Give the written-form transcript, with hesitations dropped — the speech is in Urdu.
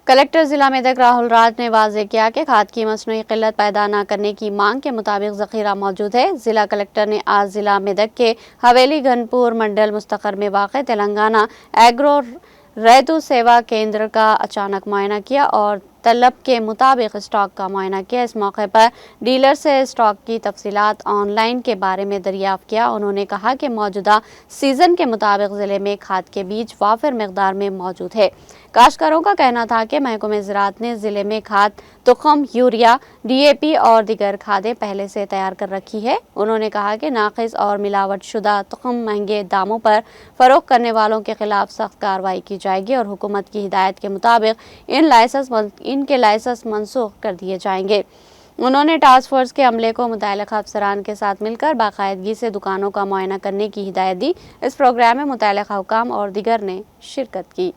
کلکٹر ضلع میدک راہل راج نے واضح کیا کہ کھاد کی مصنوعی قلت پیدا نہ کرنے کی مانگ کے مطابق ذخیرہ موجود ہے۔ ضلع کلکٹر نے آج ضلع میدک کے حویلی گن پور منڈل مستقر میں واقع تلنگانہ ایگرو ریتو سیوا کیندر کا اچانک معائنہ کیا اور طلب کے مطابق اسٹاک کا معائنہ کیا۔ اس موقع پر ڈیلر سے اسٹاک کی تفصیلات آن لائن کے بارے میں دریافت کیا۔ انہوں نے کہا کہ موجودہ سیزن کے مطابق ضلع میں کھاد کے بیج وافر مقدار میں موجود ہے۔ کاشتکاروں کا کہنا تھا کہ محکمہ زراعت نے ضلع میں کھاد، تخم، یوریا، ڈی اے پی اور دیگر کھادیں پہلے سے تیار کر رکھی ہے۔ انہوں نے کہا کہ ناقص اور ملاوٹ شدہ تخم مہنگے داموں پر فروخت کرنے والوں کے خلاف سخت کارروائی کی جائے گی اور حکومت کی ہدایت کے مطابق ان کے لائسنس منسوخ کر دیے جائیں گے۔ انہوں نے ٹاسک فورس کے عملے کو متعلقہ افسران کے ساتھ مل کر باقاعدگی سے دکانوں کا معائنہ کرنے کی ہدایت دی۔ اس پروگرام میں متعلقہ حکام اور دیگر نے شرکت کی۔